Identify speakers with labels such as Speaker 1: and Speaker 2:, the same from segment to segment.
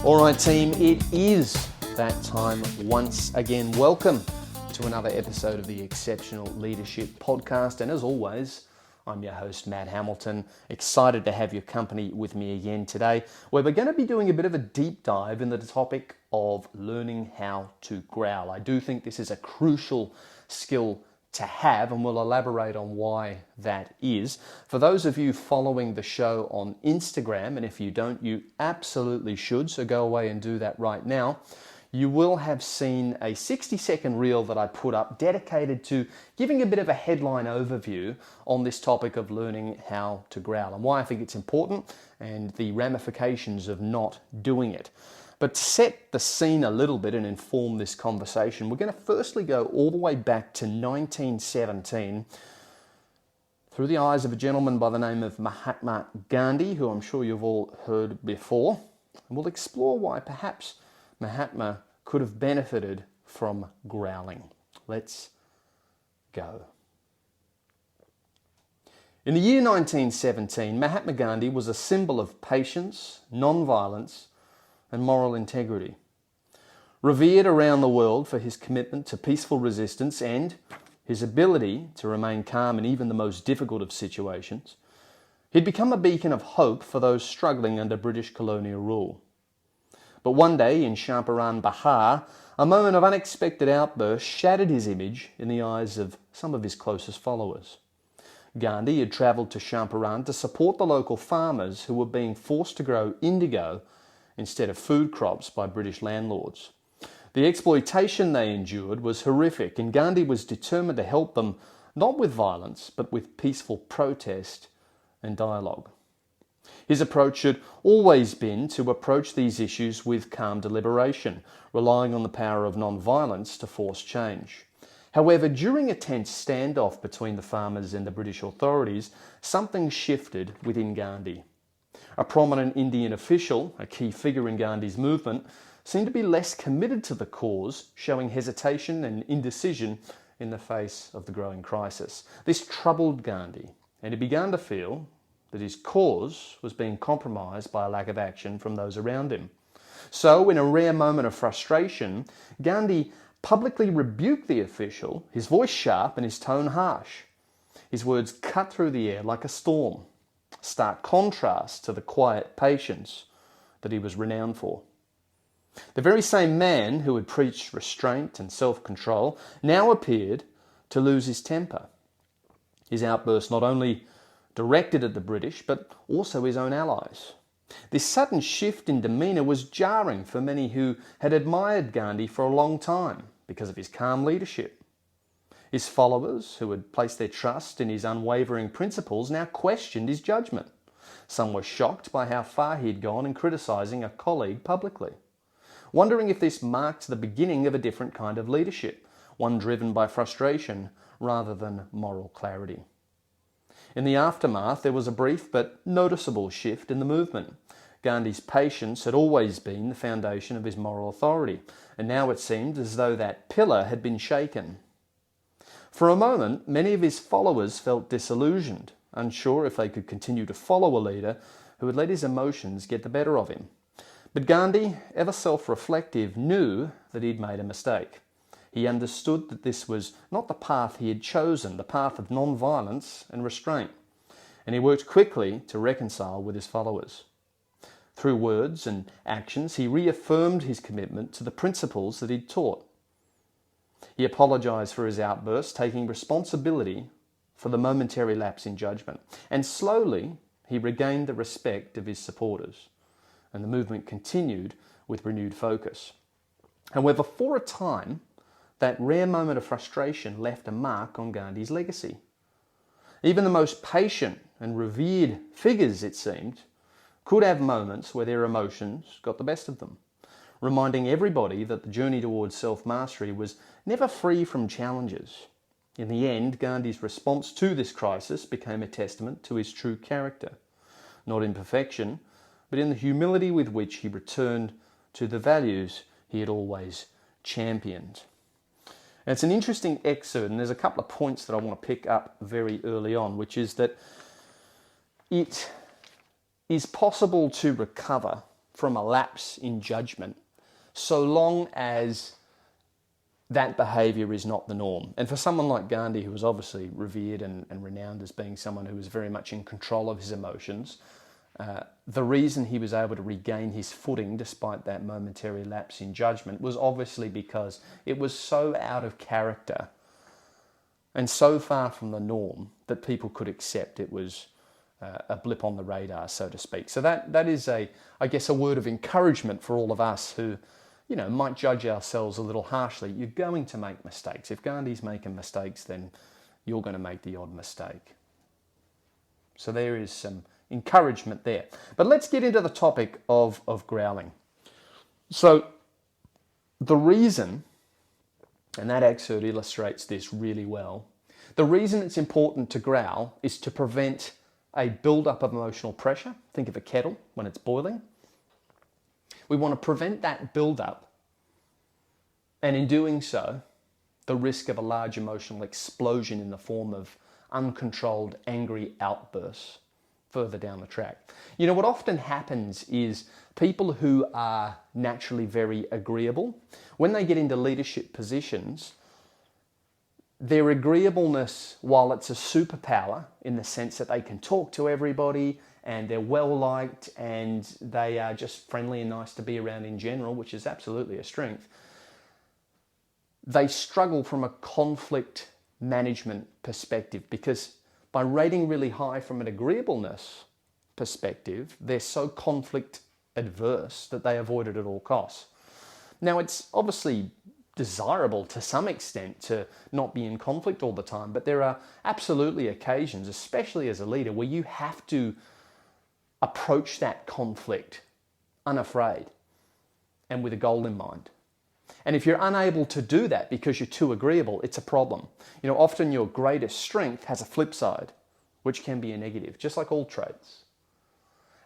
Speaker 1: All right, team, it is that time once again. Welcome to another episode of the Exceptional Leadership Podcast. And as always, I'm your host, Matt Hamilton. Excited to have your company with me again today, where we're going to be doing a bit of a deep dive into the topic of learning how to growl. I do think this is a crucial skill to have, and we'll elaborate on why that is. For those of you following the show on Instagram, and if you don't, you absolutely should, so go away and do that right now. You will have seen a 60-second reel that I put up dedicated to giving a bit of a headline overview on this topic of learning how to growl and why I think it's important and the ramifications of not doing it. But to set the scene a little bit and inform this conversation, we're going to firstly go all the way back to 1917 through the eyes of a gentleman by the name of Mahatma Gandhi, who I'm sure you've all heard before. And we'll explore why perhaps Mahatma could have benefited from growling. Let's go. In the year 1917, Mahatma Gandhi was a symbol of patience, non-violence, and moral integrity. Revered around the world for his commitment to peaceful resistance and his ability to remain calm in even the most difficult of situations, he'd become a beacon of hope for those struggling under British colonial rule. But one day in Champaran, Bihar, a moment of unexpected outburst shattered his image in the eyes of some of his closest followers. Gandhi had travelled to Champaran to support the local farmers who were being forced to grow indigo instead of food crops by British landlords. The exploitation they endured was horrific, and Gandhi was determined to help them, not with violence, but with peaceful protest and dialogue. His approach had always been to approach these issues with calm deliberation, relying on the power of non-violence to force change. However, during a tense standoff between the farmers and the British authorities, something shifted within Gandhi. A prominent Indian official, a key figure in Gandhi's movement, seemed to be less committed to the cause, showing hesitation and indecision in the face of the growing crisis. This troubled Gandhi, and he began to feel that his cause was being compromised by a lack of action from those around him. So, in a rare moment of frustration, Gandhi publicly rebuked the official, his voice sharp and his tone harsh. His words cut through the air like a storm, stark contrast to the quiet patience that he was renowned for. The very same man who had preached restraint and self-control now appeared to lose his temper. His outburst not only directed at the British, but also his own allies. This sudden shift in demeanour was jarring for many who had admired Gandhi for a long time because of his calm leadership. His followers, who had placed their trust in his unwavering principles, now questioned his judgment. Some were shocked by how far he had gone in criticising a colleague publicly, wondering if this marked the beginning of a different kind of leadership, one driven by frustration rather than moral clarity. In the aftermath, there was a brief but noticeable shift in the movement. Gandhi's patience had always been the foundation of his moral authority, and now it seemed as though that pillar had been shaken. For a moment, many of his followers felt disillusioned, unsure if they could continue to follow a leader who had let his emotions get the better of him. But Gandhi, ever self-reflective, knew that he'd made a mistake. He understood that this was not the path he had chosen, the path of non-violence and restraint, and he worked quickly to reconcile with his followers. Through words and actions, he reaffirmed his commitment to the principles that he'd taught. He apologised for his outburst, taking responsibility for the momentary lapse in judgment. And slowly, he regained the respect of his supporters, and the movement continued with renewed focus. However, for a time, that rare moment of frustration left a mark on Gandhi's legacy. Even the most patient and revered figures, it seemed, could have moments where their emotions got the best of them, reminding everybody that the journey towards self-mastery was never free from challenges. In the end, Gandhi's response to this crisis became a testament to his true character, not in perfection, but in the humility with which he returned to the values he had always championed. And it's an interesting excerpt, and there's a couple of points that I want to pick up very early on, which is that it is possible to recover from a lapse in judgment, so long as that behaviour is not the norm. And for someone like Gandhi, who was obviously revered and renowned as being someone who was very much in control of his emotions, the reason he was able to regain his footing despite that momentary lapse in judgment was obviously because it was so out of character and so far from the norm that people could accept it was a blip on the radar, so to speak. So that is a word of encouragement for all of us who, might judge ourselves a little harshly. You're going to make mistakes. If Gandhi's making mistakes, then you're going to make the odd mistake. So there is some encouragement there. But let's get into the topic of growling. So the reason, and that excerpt illustrates this really well, the reason it's important to growl is to prevent a build-up of emotional pressure. Think of a kettle when it's boiling. We want to prevent that build-up, and in doing so, the risk of a large emotional explosion in the form of uncontrolled, angry outbursts further down the track. What often happens is people who are naturally very agreeable, when they get into leadership positions, their agreeableness, while it's a superpower in the sense that they can talk to everybody and they're well-liked and they are just friendly and nice to be around in general, which is absolutely a strength, they struggle from a conflict management perspective because by rating really high from an agreeableness perspective, they're so conflict adverse that they avoid it at all costs. Now, it's obviously desirable to some extent to not be in conflict all the time, but there are absolutely occasions, especially as a leader, where you have to approach that conflict unafraid and with a goal in mind. And if you're unable to do that because you're too agreeable, it's a problem. Often your greatest strength has a flip side, which can be a negative, just like all traits.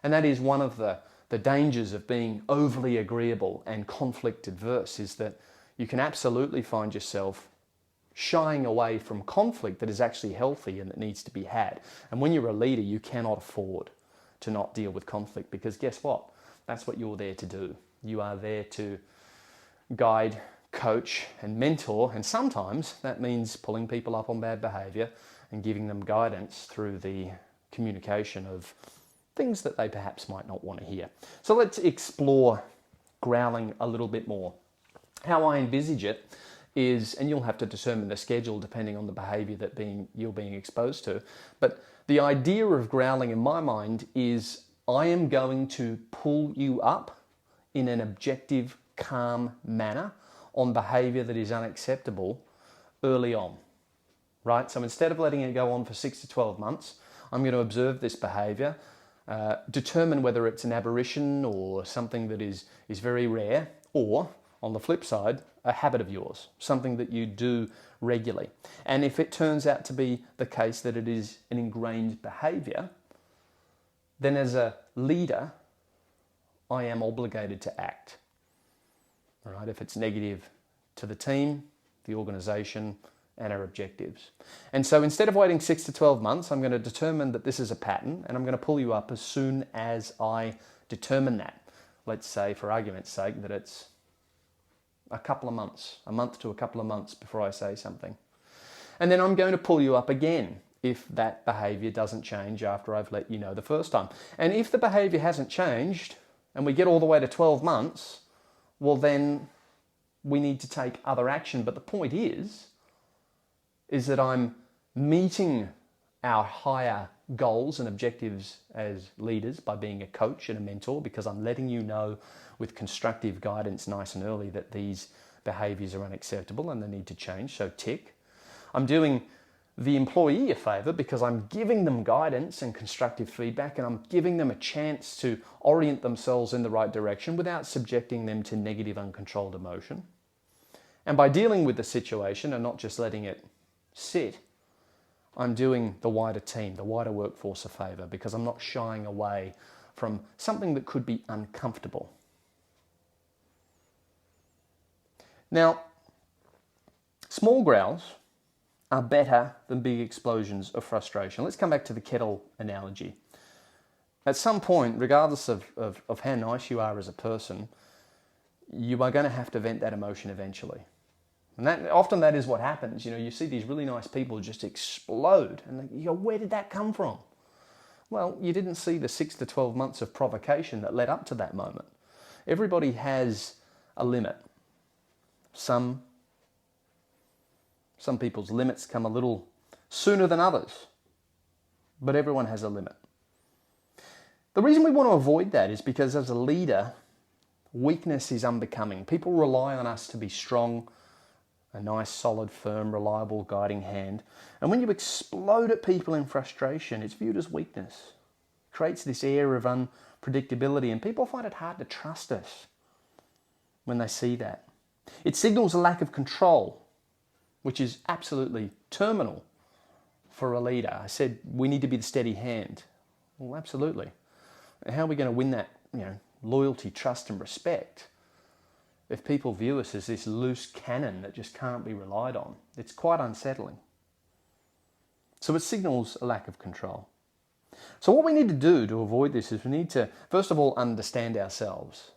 Speaker 1: And that is one of the dangers of being overly agreeable and conflict adverse, is that you can absolutely find yourself shying away from conflict that is actually healthy and that needs to be had. And when you're a leader, you cannot afford to not deal with conflict, because guess what? That's what you're there to do. You are there to guide, coach, and mentor, and sometimes that means pulling people up on bad behaviour and giving them guidance through the communication of things that they perhaps might not want to hear. So let's explore growling a little bit more. How I envisage it is, and you'll have to determine the schedule depending on the behaviour that you're being exposed to, but the idea of growling in my mind is I am going to pull you up in an objective, calm manner on behaviour that is unacceptable early on, right? So instead of letting it go on for 6 to 12 months, I'm going to observe this behaviour, determine whether it's an aberration or something that is very rare, or on the flip side, a habit of yours, something that you do regularly. And if it turns out to be the case that it is an ingrained behaviour, then as a leader, I am obligated to act. All right, if it's negative to the team, the organisation, and our objectives. And so instead of waiting 6 to 12 months, I'm going to determine that this is a pattern, and I'm going to pull you up as soon as I determine that. Let's say, for argument's sake, that it's a couple of months, a month to a couple of months before I say something. And then I'm going to pull you up again if that behaviour doesn't change after I've let you know the first time. And if the behaviour hasn't changed and we get all the way to 12 months, well then we need to take other action. But the point is that I'm meeting our higher goals and objectives as leaders by being a coach and a mentor, because I'm letting you know with constructive guidance nice and early that these behaviours are unacceptable and they need to change, so tick. I'm doing the employee a favour because I'm giving them guidance and constructive feedback, and I'm giving them a chance to orient themselves in the right direction without subjecting them to negative, uncontrolled emotion. And by dealing with the situation and not just letting it sit, I'm doing the wider team, the wider workforce a favour, because I'm not shying away from something that could be uncomfortable. Now, small growls are better than big explosions of frustration. Let's come back to the kettle analogy. At some point, regardless of how nice you are as a person, you are going to have to vent that emotion eventually. And often that is what happens. You see these really nice people just explode. And you go, where did that come from? Well, you didn't see the 6 to 12 months of provocation that led up to that moment. Everybody has a limit. Some people's limits come a little sooner than others. But everyone has a limit. The reason we want to avoid that is because as a leader, weakness is unbecoming. People rely on us to be strong, a nice, solid, firm, reliable guiding hand. And when you explode at people in frustration, it's viewed as weakness. It creates this air of unpredictability, and people find it hard to trust us when they see that. It signals a lack of control, which is absolutely terminal for a leader. I said we need to be the steady hand. Well, absolutely. How are we going to win that, loyalty, trust and respect if people view us as this loose cannon that just can't be relied on? It's quite unsettling. So it signals a lack of control. So what we need to do to avoid this is we need to, first of all, understand ourselves.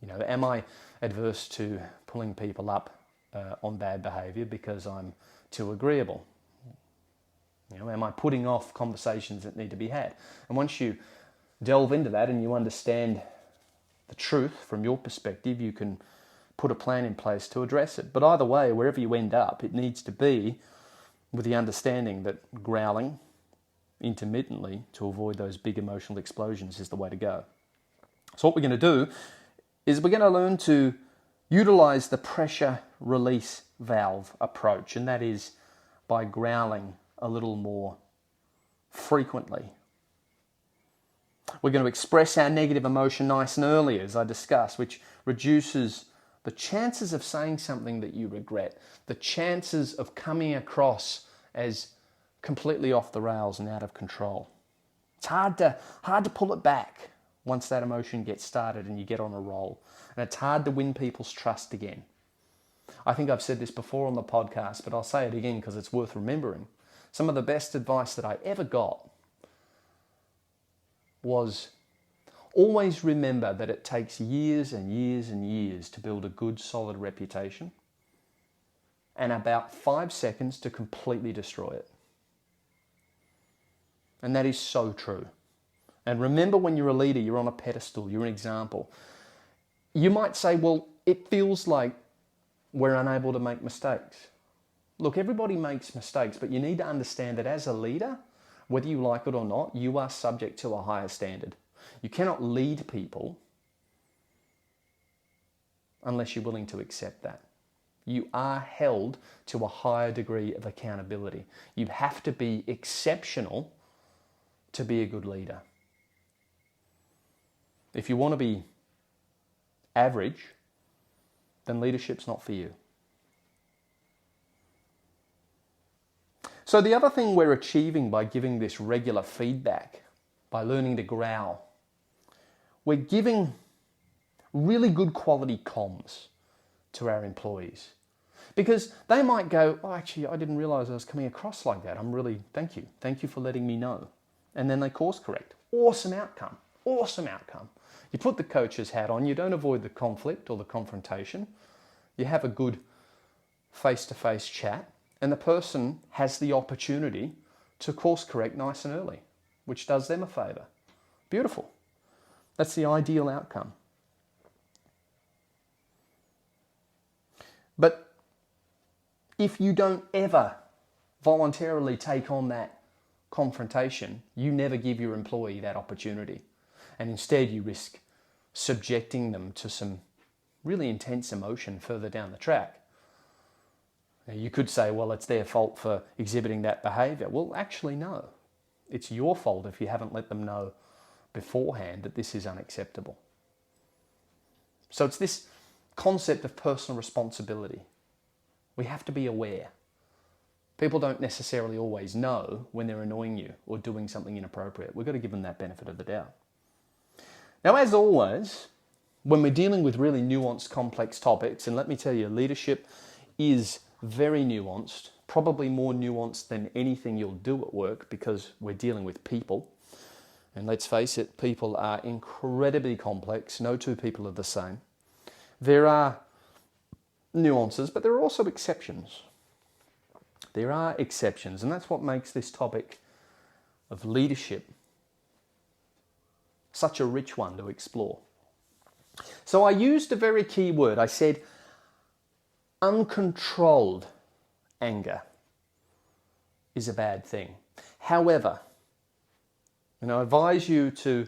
Speaker 1: Am I adverse to pulling people up on bad behaviour because I'm too agreeable? Am I putting off conversations that need to be had? And once you delve into that and you understand the truth from your perspective, you can put a plan in place to address it. But either way, wherever you end up, it needs to be with the understanding that growling intermittently to avoid those big emotional explosions is the way to go. So what we're going to do is we're going to learn to utilize the pressure release valve approach, and that is by growling a little more frequently. We're going to express our negative emotion nice and early, as I discussed, which reduces the chances of saying something that you regret, the chances of coming across as completely off the rails and out of control. It's hard to pull it back once that emotion gets started and you get on a roll. And it's hard to win people's trust again. I think I've said this before on the podcast, but I'll say it again because it's worth remembering. Some of the best advice that I ever got was always remember that it takes years and years and years to build a good, solid reputation and about 5 seconds to completely destroy it. And that is so true. And remember, when you're a leader, you're on a pedestal, you're an example. You might say, well, it feels like we're unable to make mistakes. Look, everybody makes mistakes, but you need to understand that as a leader, whether you like it or not, you are subject to a higher standard. You cannot lead people unless you're willing to accept that. You are held to a higher degree of accountability. You have to be exceptional to be a good leader. If you want to be average, then leadership's not for you. So the other thing we're achieving by giving this regular feedback, by learning to growl, we're giving really good quality comms to our employees. Because they might go, oh, actually, I didn't realise I was coming across like that. Thank you. Thank you for letting me know. And then they course correct. Awesome outcome. Awesome outcome. You put the coach's hat on, you don't avoid the conflict or the confrontation. You have a good face-to-face chat, and the person has the opportunity to course correct nice and early, which does them a favour. Beautiful. That's the ideal outcome. But if you don't ever voluntarily take on that confrontation, you never give your employee that opportunity. And instead you risk subjecting them to some really intense emotion further down the track. Now, you could say, well, it's their fault for exhibiting that behaviour. Well, actually, no. It's your fault if you haven't let them know beforehand that this is unacceptable. So it's this concept of personal responsibility. We have to be aware. People don't necessarily always know when they're annoying you or doing something inappropriate. We've got to give them that benefit of the doubt. Now, as always, when we're dealing with really nuanced, complex topics, and let me tell you, leadership is very nuanced, probably more nuanced than anything you'll do at work because we're dealing with people. And let's face it, people are incredibly complex. No two people are the same. There are nuances, but there are also exceptions. There are exceptions, and that's what makes this topic of leadership such a rich one to explore. So I used a very key word. I said uncontrolled anger is a bad thing. However, and I advise you to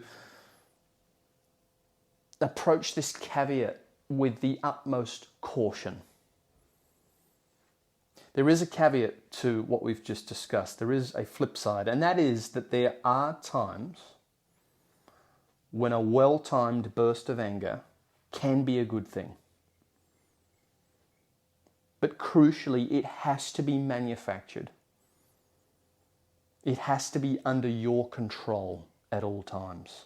Speaker 1: approach this caveat with the utmost caution. There is a caveat to what we've just discussed. There is a flip side, and that is that there are times when a well-timed burst of anger can be a good thing. But crucially, it has to be manufactured. It has to be under your control at all times.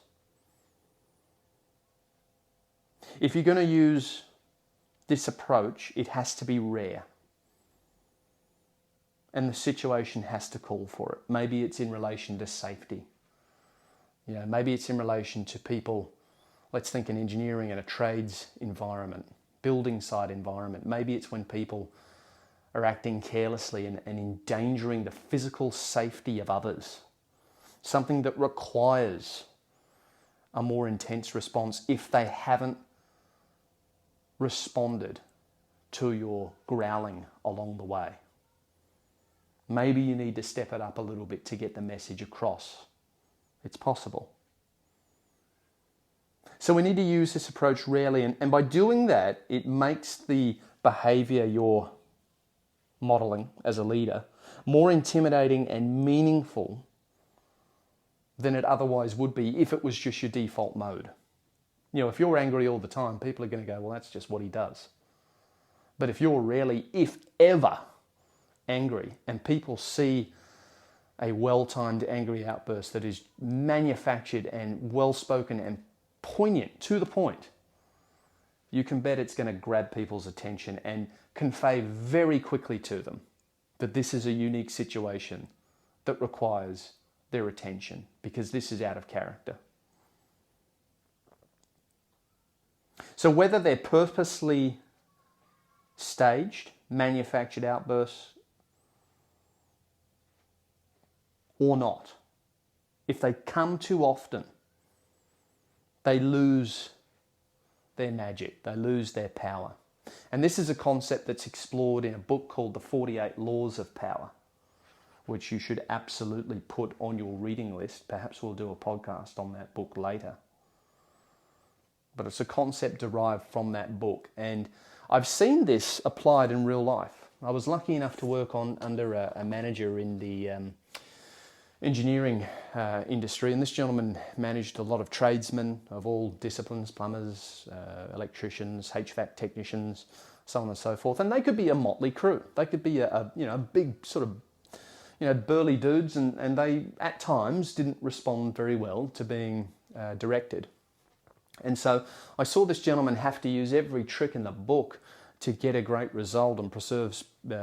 Speaker 1: If you're going to use this approach, it has to be rare. And the situation has to call for it. Maybe it's in relation to safety. Maybe it's in relation to people, let's think in engineering and a trades environment, building site environment. Maybe it's when people are acting carelessly and endangering the physical safety of others. Something that requires a more intense response if they haven't responded to your growling along the way. Maybe you need to step it up a little bit to get the message across. It's possible. So we need to use this approach rarely, and by doing that, it makes the behavior you're modeling as a leader more intimidating and meaningful than it otherwise would be if it was just your default mode. If you're angry all the time, people are going to go, well, that's just what he does. But if you're rarely, if ever, angry, and people see a well-timed angry outburst that is manufactured and well-spoken and poignant, to the point, you can bet it's going to grab people's attention and convey very quickly to them that this is a unique situation that requires their attention because this is out of character. So whether they're purposely staged, manufactured outbursts, or not, if they come too often, they lose their magic, they lose their power. And this is a concept that's explored in a book called The 48 Laws of Power, which you should absolutely put on your reading list. Perhaps we'll do a podcast on that book later. But it's a concept derived from that book. And I've seen this applied in real life. I was lucky enough to work under a manager in the engineering industry, and this gentleman managed a lot of tradesmen of all disciplines, plumbers, electricians, HVAC technicians, so on and so forth. And they could be a motley crew. They could be a big sort of burly dudes, and they at times didn't respond very well to being directed. And so I saw this gentleman have to use every trick in the book to get a great result and preserve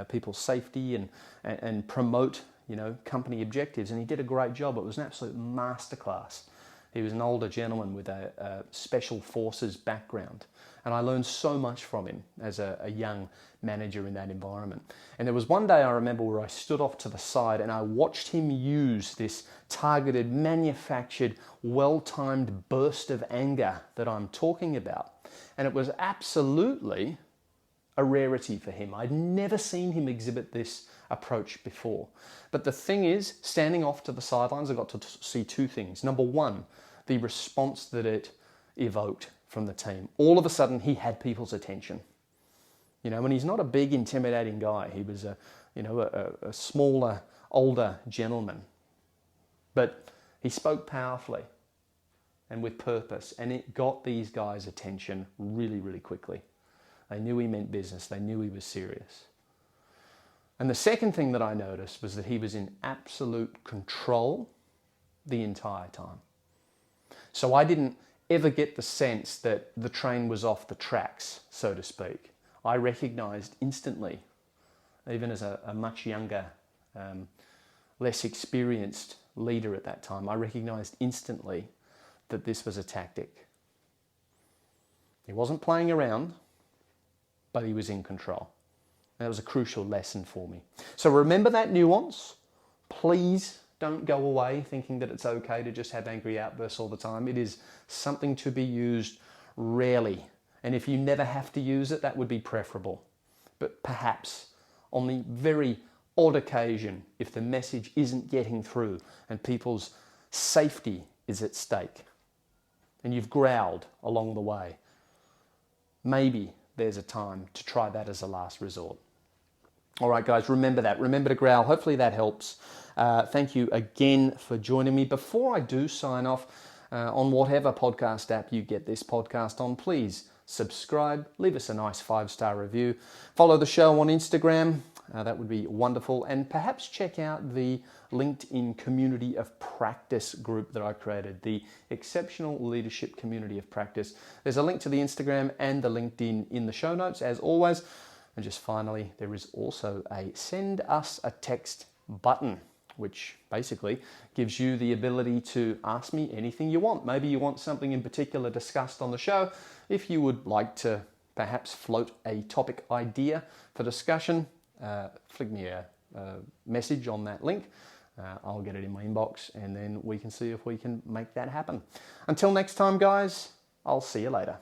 Speaker 1: people's safety and promote company objectives, and he did a great job. It was an absolute masterclass. He was an older gentleman with a special forces background, and I learned so much from him as a young manager in that environment. And there was one day I remember where I stood off to the side and I watched him use this targeted, manufactured, well-timed burst of anger that I'm talking about, and it was absolutely a rarity for him. I'd never seen him exhibit this approach before. But the thing is, standing off to the sidelines, I got to see two things. Number one, the response that it evoked from the team. All of a sudden, he had people's attention. And he's not a big, intimidating guy. He was a smaller, older gentleman. But he spoke powerfully and with purpose, and it got these guys' attention really, really quickly. They knew he meant business. They knew he was serious. And the second thing that I noticed was that he was in absolute control the entire time. So I didn't ever get the sense that the train was off the tracks, so to speak. I recognized instantly, even as a much younger, less experienced leader at that time, I recognized instantly that this was a tactic. He wasn't playing around, but he was in control. And that was a crucial lesson for me. So remember that nuance. Please don't go away thinking that it's okay to just have angry outbursts all the time. It is something to be used rarely. And if you never have to use it, that would be preferable. But perhaps on the very odd occasion, if the message isn't getting through and people's safety is at stake, and you've growled along the way, maybe there's a time to try that as a last resort. All right, guys, remember that. Remember to growl. Hopefully that helps. Thank you again for joining me. Before I do sign off, on whatever podcast app you get this podcast on, please subscribe, leave us a nice 5-star review, follow the show on Instagram. That would be wonderful. And perhaps check out the LinkedIn Community of Practice group that I created, the Exceptional Leadership Community of Practice. There's a link to the Instagram and the LinkedIn in the show notes, as always. And just finally, there is also a send us a text button, which basically gives you the ability to ask me anything you want. Maybe you want something in particular discussed on the show. If you would like to perhaps float a topic idea for discussion, flick me a message on that link. I'll get it in my inbox and then we can see if we can make that happen. Until next time, guys, I'll see you later.